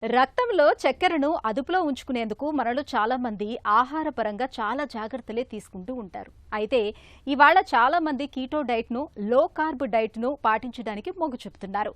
రక్తంలో చక్కెరను అదుపులో ఉంచుకునేందుకు మనలో చాలా మంది ఆహారపరంగా చాలా జాగ్రత్తలే తీసుకుంటూ ఉంటారు. అయితే ఇవాళ చాలా మంది కీటో డైట్ను, లో కార్బ్ డైట్ను పాటించడానికి మొగ్గు చూపుతున్నారు.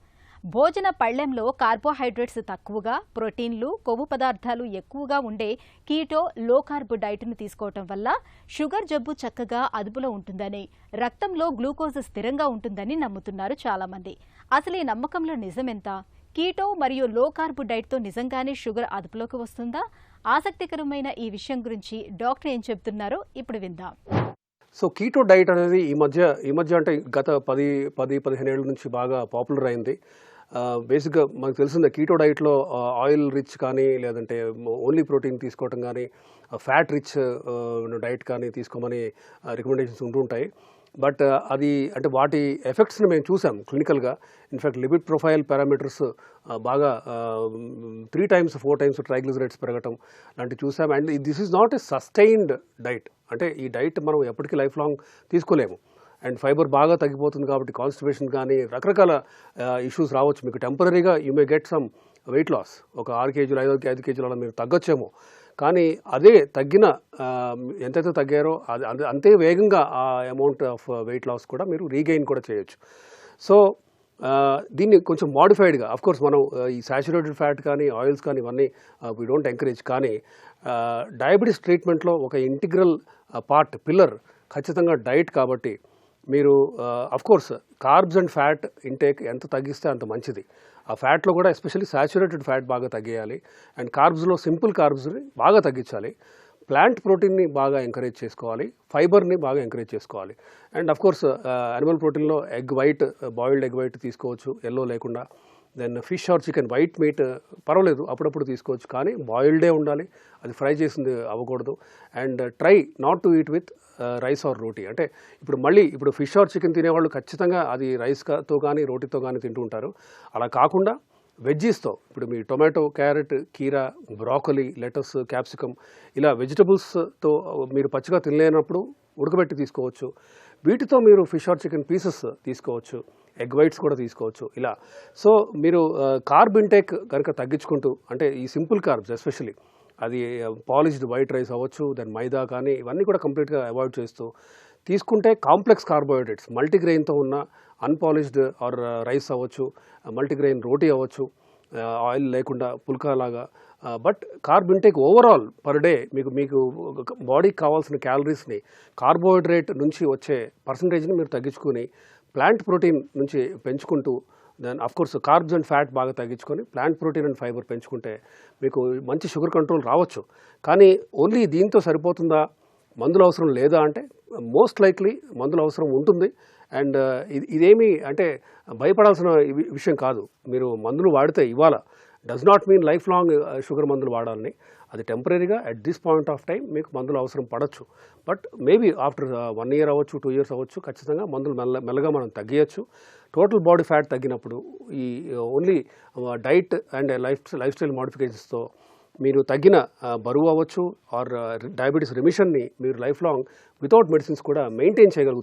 భోజన పళ్లెంలో కార్బోహైడ్రేట్స్ తక్కువగా, ప్రోటీన్లు, కొవ్వు పదార్థాలు ఎక్కువగా ఉండే కీటో, లో కార్బ్ డైట్ను తీసుకోవటం వల్ల షుగర్ జబ్బు చక్కగా అదుపులో ఉంటుందని, రక్తంలో గ్లూకోజ్ స్థిరంగా ఉంటుందని నమ్ముతున్నారు చాలామంది. అసలు ఈ నమ్మకంలో నిజమెంత? కీటో మరియు లో కార్బ్ డైట్తో నిజంగానే షుగర్ అదుపులోకి వస్తుందా? ఆసక్తికరమైన ఈ విషయం గురించి డాక్టర్ ఏం చెబుతున్నారో ఇప్పుడు విందాం. సో కీటో డైట్ అనేది ఈ మధ్య అంటే గత 15 ఏళ్ళ నుంచి బాగా పాపులర్ అయింది. బేసిక్గా మనకు తెలిసిందే కీటో డైట్లో ఆయిల్ రిచ్ కానీ, లేదంటే ఓన్లీ ప్రోటీన్ తీసుకోవటం కానీ, ఫ్యాట్ రిచ్ డైట్ కానీ తీసుకోమని రికమెండేషన్స్ ఉంటుంటాయి. బట్ అది అంటే వాటి ఎఫెక్ట్స్ని మేము చూసాం క్లినికల్గా. ఇన్ఫ్యాక్ట్ లిపిడ్ ప్రొఫైల్ పారామీటర్స్ బాగా 3 times 4 times ట్రైగ్లిజరైడ్స్ పెరగటం లాంటివి చూసాం. And this is not a sustained diet. అంటే ఈ డైట్ మనం ఎప్పటికీ లైఫ్ లాంగ్ తీసుకోలేము. అండ్ ఫైబర్ బాగా తగ్గిపోతుంది కాబట్టి కాన్స్టిపేషన్ కానీ రకరకాల ఇష్యూస్ రావచ్చు. మీకు టెంపరీగా you may get some weight loss. ఒక 6 kgs 5 kgs అలా మీరు తగ్గొచ్చేమో. కానీ అదే తగ్గిన ఎంతైతే తగ్గారో అది అంతే వేగంగా ఆ అమౌంట్ ఆఫ్ వెయిట్ లాస్ కూడా మీరు రీగెయిన్ కూడా చేయొచ్చు. సో దీన్ని కొంచెం మాడిఫైడ్గా, అఫ్కోర్స్ మనం ఈ సాచురేటెడ్ ఫ్యాట్ కానీ, ఆయిల్స్ కానీ ఇవన్నీ వీ డోంట్ ఎంకరేజ్. కానీ డయాబెటీస్ ట్రీట్మెంట్లో ఒక ఇంటిగ్రల్ పిల్లర్ ఖచ్చితంగా డైట్. కాబట్టి మీరు of course carbs and fat intake ఎంత తగ్గిస్తే అంత మంచిది. ఆ ఫ్యాట్లో కూడా ఎస్పెషల్లీ సాచురేటెడ్ ఫ్యాట్ బాగా తగ్గేయాలి. అండ్ కార్బ్స్లో సింపుల్ కార్బ్స్ని బాగా తగ్గించాలి. ప్లాంట్ ప్రోటీన్ని బాగా ఎంకరేజ్ చేసుకోవాలి. ఫైబర్ని బాగా ఎంకరేజ్ చేసుకోవాలి. అండ్ అఫ్కోర్స్ యానిమల్ ప్రోటీన్లో egg white, boiled egg white తీసుకోవచ్చు, ఎల్లో లేకుండా. Then fish or chicken, white meat పర్వాలేదు, అప్పుడప్పుడు తీసుకోవచ్చు, కానీ బాయిల్డే ఉండాలి, అది ఫ్రై చేసింది అవ్వకూడదు. And try not to eat with rice or roti. అంటే ఇప్పుడు ఫిష్ ఆర్ చికెన్ తినేవాళ్ళు ఖచ్చితంగా అది రైస్తో కానీ రోటీతో కానీ తింటూ ఉంటారు. అలా కాకుండా వెజ్జీస్తో, ఇప్పుడు మీ టొమాటో, క్యారెట్, కీరా, బ్రాకలీ, లెటస్, క్యాప్సికమ్ ఇలా వెజిటబుల్స్తో మీరు పచ్చిగా తినలేనప్పుడు ఉడకబెట్టి తీసుకోవచ్చు. వీటితో మీరు ఫిష్ ఆర్ చికెన్ పీసెస్ తీసుకోవచ్చు, ఎగ్ వైట్స్ కూడా తీసుకోవచ్చు ఇలా. సో మీరు కార్బ్ ఇంటేక్ కనుక తగ్గించుకుంటూ, అంటే ఈ సింపుల్ కార్బ్స్ ఎస్పెషల్లీ అది పాలిష్డ్ వైట్ రైస్ అవ్వచ్చు, దెన్ మైదా కానీ ఇవన్నీ కూడా కంప్లీట్గా అవాయిడ్ చేస్తూ తీసుకుంటే కాంప్లెక్స్ కార్బోహైడ్రేట్స్, మల్టీగ్రెయిన్తో ఉన్న అన్పాలిష్డ్ ఆర్ రైస్ అవ్వచ్చు, మల్టీగ్రెయిన్ రోటీ అవ్వచ్చు, ఆయిల్ లేకుండా పుల్కా లాగా. But carb intake overall per day మీకు బాడీకి కావాల్సిన క్యాలరీస్ని కార్బోహైడ్రేట్ నుంచి వచ్చే పర్సంటేజ్ని మీరు తగ్గించుకుని ప్లాంట్ ప్రోటీన్ నుంచి పెంచుకుంటూ, then of course carbs and fat బాగా తగ్గించుకొని ప్లాంట్ ప్రోటీన్ అండ్ ఫైబర్ పెంచుకుంటే మీకు మంచి షుగర్ కంట్రోల్ రావచ్చు. కానీ ఓన్లీ దీంతో సరిపోతుందా, మందులు అవసరం లేదా అంటే మోస్ట్ లైక్లీ మందులు అవసరం ఉంటుంది. అండ్ ఇదేమీ అంటే భయపడాల్సిన విషయం కాదు. మీరు మందులు వాడితే ఇవాళ does not mean life long sugar మందులు వాడాలని. అది టెంపరీగా at this point of time మీకు మందులు అవసరం పడవచ్చు. బట్ మేబీ ఆఫ్టర్ 1 year అవ్వచ్చు, 2 years అవ్వచ్చు, ఖచ్చితంగా మందులు మెల్లగా మనం తగ్గియచ్చు. టోటల్ బాడీ ఫ్యాట్ తగ్గినప్పుడు ఈ only diet and lifestyle మోడిఫికేషన్స్తో మీరు తగ్గిన బరువు అవ్వచ్చు ఆర్ డయాబెటీస్ రిమిషన్ని మీరు లైఫ్ లాంగ్ వితౌట్ మెడిసిన్స్ కూడా మెయింటైన్ చేయగలుగుతారు.